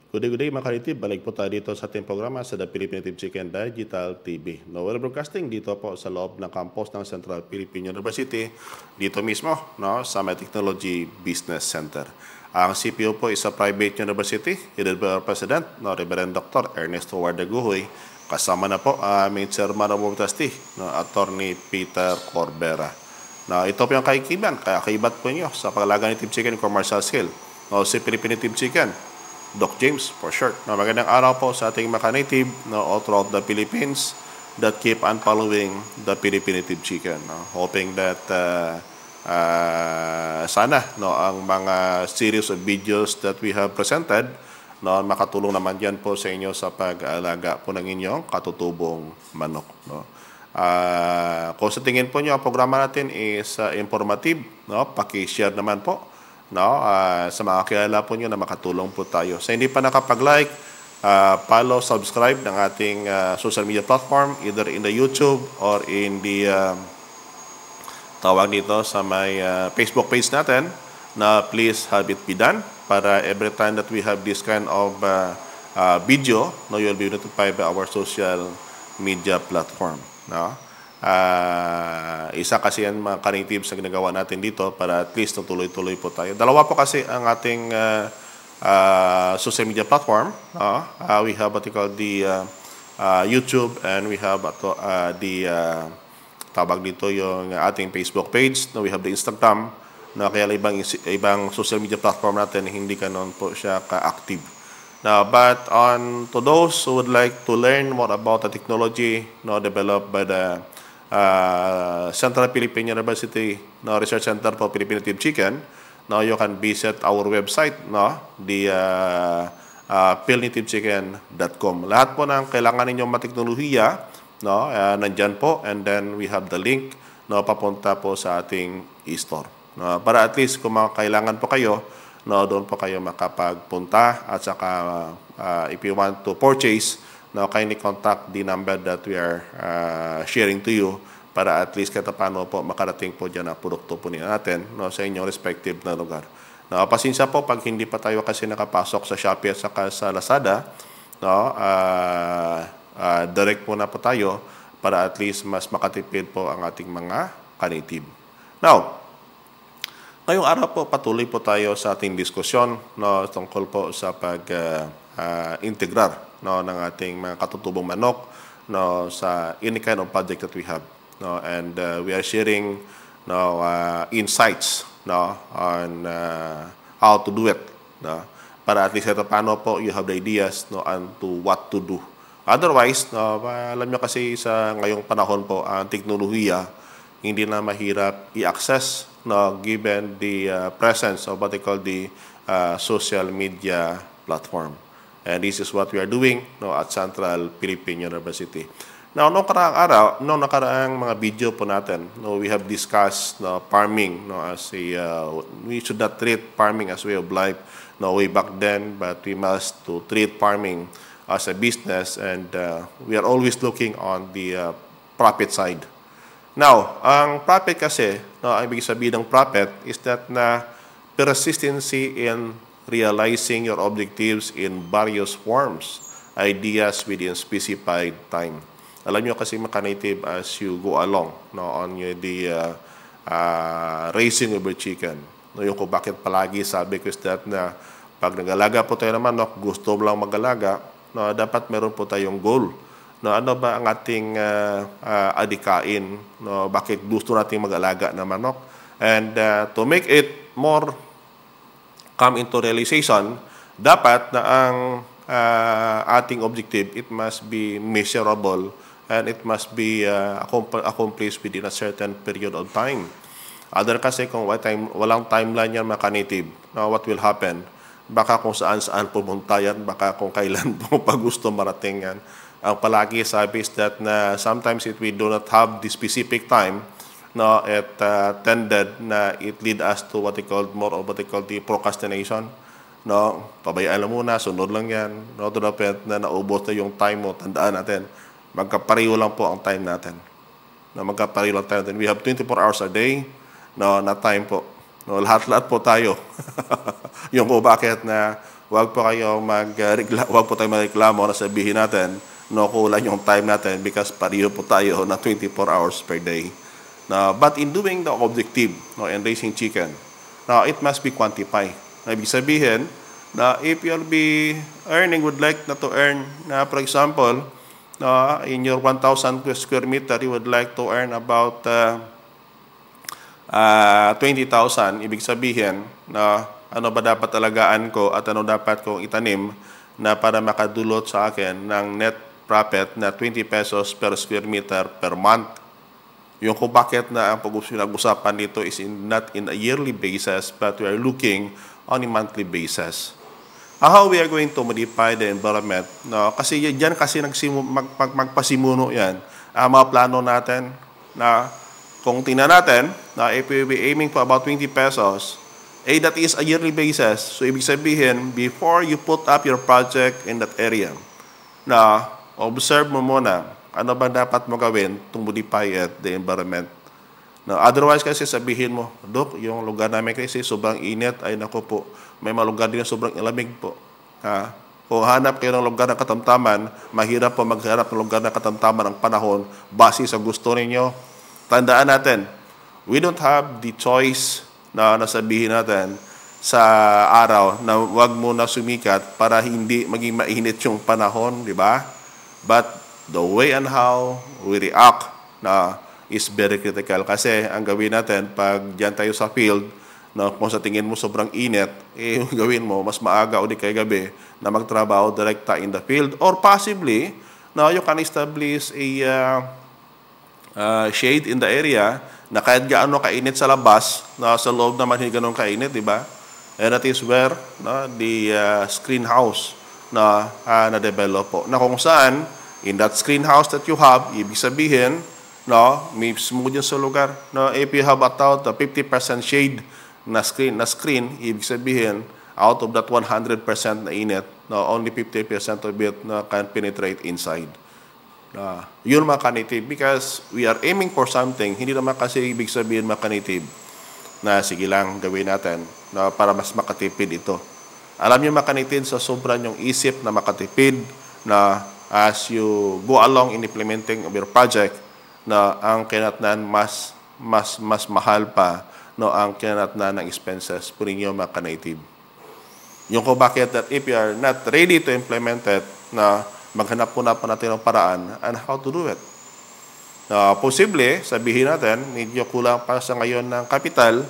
Good day mga kanitib. Balik po tayo dito sa ating programa sa The Philippine Native Chicken Digital TV. No, we're broadcasting dito po sa loob ng campus ng Central Philippine University, dito mismo sa May Technology Business Center. Ang CPO po is a private university, headed by our President, Reverend Dr. Ernesto Wardaguhoy. Kasama na po aming Chairman of Trustee, Attorney Peter Corbera. Ito po yung kaibat po nyo sa paglaga ng Native Chicken commercial scale. Si Philippine Native Chicken, Doc James for short. Magandang araw po sa ating mga native all throughout the Philippines that keep on following the Philippine Native Chicken. Hoping that sana ang mga series of videos that we have presented makatulong naman yan po sa inyo sa pag-alaga po ng inyong katutubong manok. Kung sa tingin po nyo ang programa natin is informative, paki-share naman po sa mga kilala po nyo na makatulong po tayo. Sa hindi pa nakapag-like, follow, subscribe ng ating social media platform, either in the YouTube or in the tawag dito sa may Facebook page natin, na please have it be done para every time that we have this kind of video, you'll be notified by our social media platform. Isa kasi yan mga ka-natives na ginagawa natin dito para at least tuloy-tuloy po tayo. Dalawa po kasi ang ating social media platform. We have what we call the YouTube, and we have the tawag dito yung ating Facebook page. We have the Instagram. Kaya ibang social media platform natin hindi kanon po siya ka-active. But to those who would like to learn more about the technology developed by the Central Philippine University Research Center for Philippine Native Chicken, you can visit our website, the philnativechicken.com. Lahat po ng kailangan ninyong mateknolohiya, nandyan po, and then we have the link papunta po sa ating e-store. Para at least kung kailangan po kayo, doon po kayo makapagpunta, at saka if you want to purchase, kindly contact the number that we are sharing to you para at least kahit paano po makarating po dyan ang produkto po natin sa inyong respective na lugar. Pasensya po pag hindi pa tayo kasi nakapasok sa Shopee at saka sa Lazada, direct po na po tayo para at least mas makatipid po ang ating mga ka-native. Now, ngayong araw po patuloy po tayo sa ating diskusyon tungkol po sa pag-integrar ng ating mga katutubong manok sa any kind of project that we have. And we are sharing insights on how to do it. Para at least paano po you have the ideas on to what to do. Otherwise, alam nyo kasi sa ngayong panahon po, ang teknolohiya hindi na mahirap i-access given the presence of what they call the social media platform. And this is what we are doing at Central Philippine University. Now, noong nakaraang mga video po natin, we have discussed farming as we should not treat farming as way of life way back then, but we must to treat farming as a business, and we are always looking on the profit side. Now, ang profit kasi, ang ibig sabihin ng profit is that na persistency in realizing your objectives in various forms, ideas within specified time. Alam nyo kasi mga-native as you go along on the raising of your chicken. Yung kung bakit palagi sabi ko is that na pag nag-alaga po tayo ng manok, gusto mo lang mag-alaga, dapat meron po tayong goal. Ano ba ang ating adikain? Bakit gusto nating mag-alaga ng manok? And to make it more come into realization, dapat na ang ating objective, it must be measurable and it must be accomplished within a certain period of time. Other kasi kung walang timeline yan mga-native, what will happen? Baka kung saan-saan pumunta yan, baka kung kailan po pa gusto marating yan. Ang palagi sabi is that na sometimes if we do not have the specific time, it tended na it lead us to what they call more of what they call the procrastination. Pabayaan lang muna, sunod lang yan. To the point na naubos na yung time mo, tandaan natin, magkapariho lang po ang time natin. Magkapariho lang tayo natin. We have 24 hours a day na time po. Lahat-lahat po tayo. Yung po bakit na wag po kayo wag po tayo magreklamo na sabihin natin no kulang yung time natin because pareho po tayo na 24 hours per day. Now, but in doing the objective no, in raising chicken, now it must be quantified. Na ibig sabihin na if you'll be earning, would like na to earn na for example, in your 1,000 square meter, you would like to earn about 20,000. Ibig sabihin na ano ba dapat alagaan ko at ano dapat kong itanim na para makadulot sa akin ng net profit na 20 pesos per square meter per month. Yung kung bakit na ang pag-usapan dito is not in a yearly basis but we are looking on a monthly basis. How we are going to modify the environment? No, kasi diyan kasi magpasimuno yan. Mga plano natin na kung tingnan natin na if we be aiming for about 20 pesos, that is a yearly basis. So ibig sabihin, before you put up your project in that area, na observe mo muna ano ba dapat mo gawin to modify the environment. No, otherwise kasi sabihin mo, Dok, yung lugar namin kasi sobrang init, ay nako po, may mga lugar din na sobrang ilamig po. Kung hanap kayo ng lugar ng katamtaman, mahirap po maghanap ng lugar ng katamtaman ng panahon base sa gusto ninyo. Tandaan natin, we don't have the choice na nasabihin natin sa araw na wag mo na sumikat para hindi maging mainit yung panahon, di ba? But the way and how we react na is very critical. Kasi ang gawin natin, pag diyan tayo sa field, na kung sa tingin mo sobrang init, yung gawin mo, mas maaga o di kay gabi, na magtrabaho direkta in the field. Or possibly, na you can establish a shade in the area, na kahit gaano kainit sa labas, na sa loob naman hindi ganun kainit, di ba? And that is where the screen house na na-develop po. Na kung saan, in that screen house that you have, ibig sabihin, no, mismo dyan sa lugar. No, if you have about 50% shade na screen, ibig sabihin, out of that 100% na init, no, only 50% of it na can penetrate inside. Yun makanitive because we are aiming for something, hindi naman kasi ibig sabihin makanitive na sige lang gawin natin na para mas makatipid ito. Alam niyo makanitive sa sobrang yung isip na makatipid na as you go along in implementing of your project, na ang kinatnan mas mahal pa no ang kinatnan ng expenses po ninyo mga ka-native. Yung kung bakit that if you are not ready to implement it, na maghanap po na pa natin ng paraan and how to do it. Posible, sabihin natin, medyo kulang pa sa ngayon ng capital,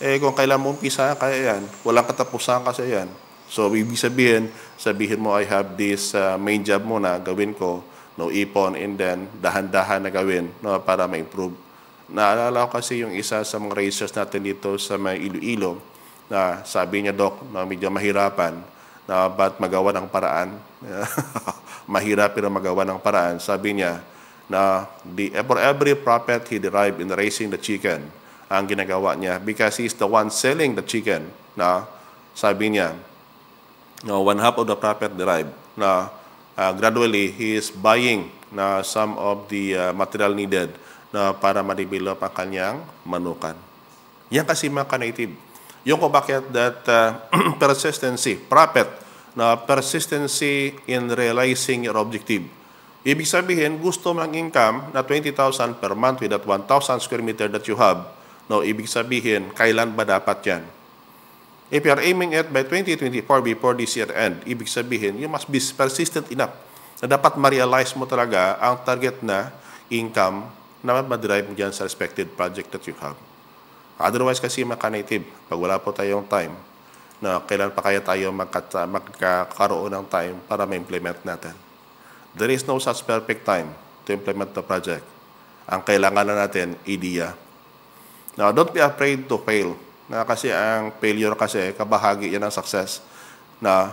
kung kailan mo umpisa, kaya yan. Walang katapusan kasi yan. So, ibig sabihin mo, I have this main job muna, gawin ko, no, ipon, and then dahan-dahan na gawin no, para ma-improve. Naalala ko kasi yung isa sa mga racers natin dito sa may Iloilo na sabi niya, Doc, na medyo mahirapan na ba't magawa ng paraan. Mahirap pero magawa ng paraan. Sabi niya na for every profit he derived in raising the chicken, ang ginagawa niya because he's the one selling the chicken. Na sabi niya, no, 1/2 of the profit derived na gradually, he is buying na some of the material needed na para ma-develop ang kanyang manukan. Yan kasi mga ka-native. Yung kung bakit that persistency, profit, na persistency in realizing your objective. Ibig sabihin, gusto mo ng income na 20,000 per month with that 1,000 square meter that you have. No, ibig sabihin, kailan ba dapat yan? If you are aiming at by 2024 before this year end, ibig sabihin, you must be persistent enough na dapat ma-realize mo talaga ang target na income na ma-derive mo dyan sa respected project that you have. Otherwise kasi maka-native, pag wala po tayong time, na kailan pa kaya tayo magkakaroon ng time para ma-implement natin. There is no such perfect time to implement the project. Ang kailangan na natin, idea. Now, don't be afraid to fail. Na kasi ang failure kasi kabahagi yan ng success na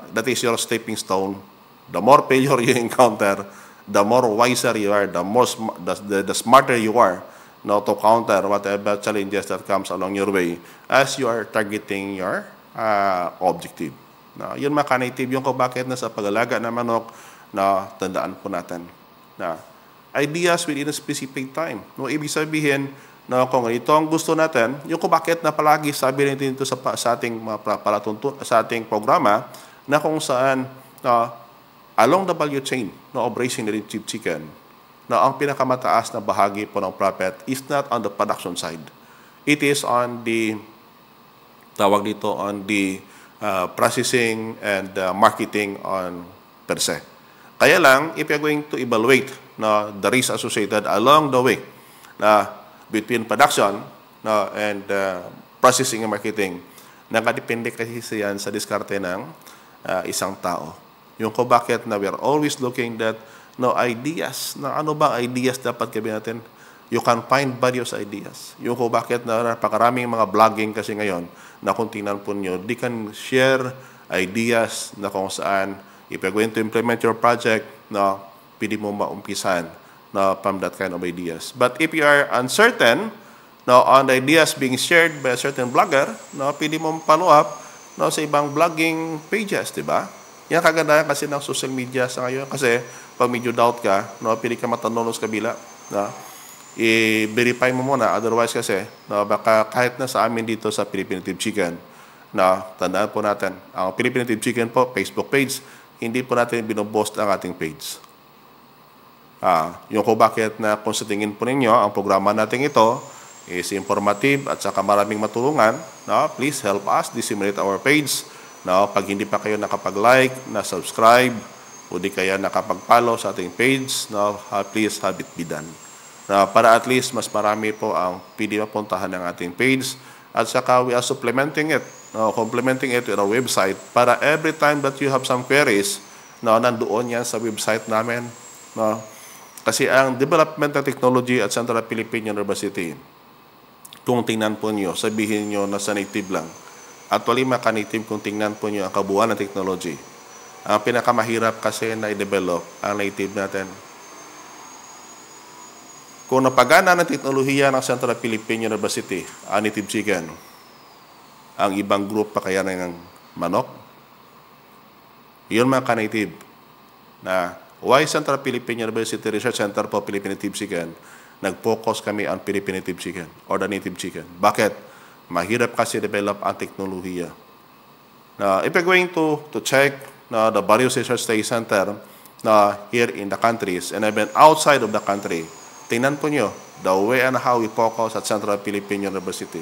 that is your stepping stone. The more failure you encounter, the more wiser you are, the smarter you are now to counter whatever challenges that comes along your way as you are targeting your objective. Na yun maka-native yung kung bakit na sa pag-alaga ng manok na tandaan po natin na ideas within a specific time. No, ibig sabihin no, kung ito ang gusto natin, yung kung bakit na palagi sabi natin ito sa ating sa ating programa na kung saan along the value chain no, of raising the chicken, na ang pinakamataas na bahagi po ng profit is not on the production side. It is on the on the processing and marketing on per se. Kaya lang, if you're going to evaluate the risk associated along the way between production and processing and marketing, nakadepende kasi yan sa diskarte ng isang tao. Yung ko bakit na we're always looking that ideas, ano ba ideas dapat gabi natin? You can find various ideas. Yung ko bakit na napakaraming mga blogging kasi ngayon na kung tingnan po nyo, they can share ideas na kung saan if you're going to implement your project, pwede mo maumpisan from that kind of ideas. But if you are uncertain on the ideas being shared by a certain blogger, pwede mo follow up sa ibang blogging pages, di ba? Yan kagandahan kasi ng social media sa ngayon. Kasi pag medyo doubt ka, pwede ka matanong sa kabila. I-verify mo muna. Otherwise kasi, baka kahit na sa amin dito sa Philippine Native Chicken, tandaan po natin, ang Philippine Native Chicken po, Facebook page, hindi po natin binobost ang ating page. Yung kung bakit na kung sa tingin po ninyo, ang programa natin ito is informative at saka maraming matulungan, please help us disseminate our page. Pag hindi pa kayo nakapag-like, na-subscribe, o di kaya nakapag-follow sa ating page, please have it be done. Para at least mas marami po ang pwede mapuntahan ng ating page. At saka we are supplementing it, complementing it with our website para every time that you have some queries, nandoon yan sa website namin. Kasi ang development ng technology at Central Philippine University, kung tingnan po nyo, sabihin nyo na sa native lang. Actually, maka-native kung tingnan po nyo ang kabuuan ng technology. Ang pinakamahirap kasi na i-develop ang native natin. Kung napagana ng teknolohiya ng Central Philippine University, ang Native Chicken, ang ibang group pa kaya ng manok, yun mga ka-native na why Central Philippine University Research Center for Philippine Native Chicken, nag-focus kami on Philippine Native Chicken or the Native Chicken. Bakit? Mahirap kasi develop ang teknolohiya. If you're going to check the various research study center here in the countries and even outside of the country, tingnan po nyo, the way and how we focus at Central Philippine University.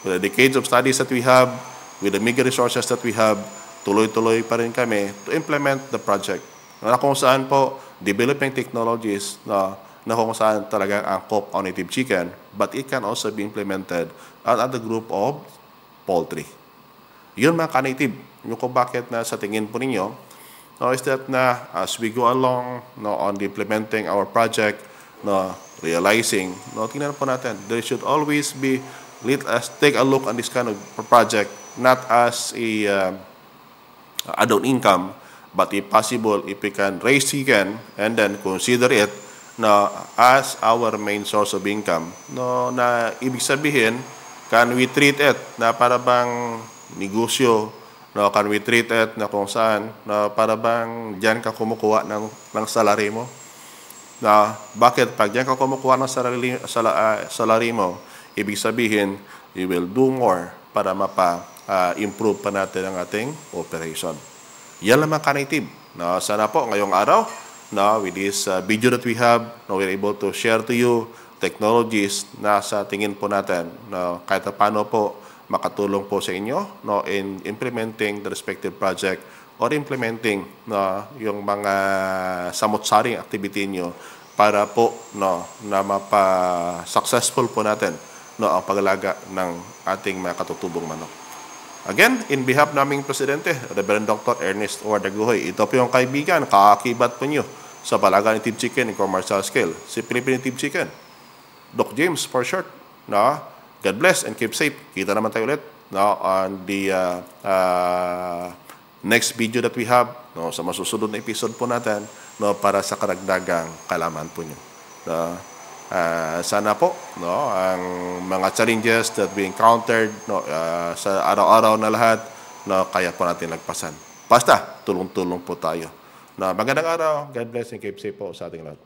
With the decades of studies that we have, with the meager resources that we have, tuloy-tuloy pa rin kami to implement the project. Na kung saan po, developing technologies na kung saan talagang angkop on Native Chicken, but it can also be implemented on the group of poultry. Yun mga ka-native. Yung kung bakit na sa tingin po ninyo, is that as we go along on implementing our project, realizing, tingnan po natin, there should always be, let us take a look on this kind of project, not as a add-on income, but if possible, if we can raise chicken and then consider it as our main source of income, na ibig sabihin, can we treat it na para bang negosyo, can we treat it na kung saan, para bang diyan ka kumukuha ng salary mo? Bakit? Pag diyan ka kumukuha ng salary mo, ibig sabihin, you will do more para improve pa natin ang ating operation. Yan lang mga ka-native. Sana po ngayong araw, with this video that we have, we're able to share to you technologies na sa tingin po natin, kahit paano po makatulong po sa inyo in implementing the respective project or implementing yung mga samot-saring activity niyo para po na mapa-successful po natin ang pag-alaga ng ating mga katutubong manok. Again, in behalf naming Presidente, Reverend Dr. Ernest O. Daguhoy, ito po yung kaibigan, kaakibat po niyo sa palaga ng Native Chicken in commercial scale, si Philippine Native Chicken. Doc James for short. God bless and keep safe. Kita naman tayo ulit on the next video that we have sa masusunod na episode po natin para sa karagdagang kalaman po nyo. Sana po ang mga challenges that we encountered sa araw-araw na lahat kaya po natin lagpasan. Basta tulong-tulong po tayo. Magandang araw. God bless and keep safe po sa ating lahat.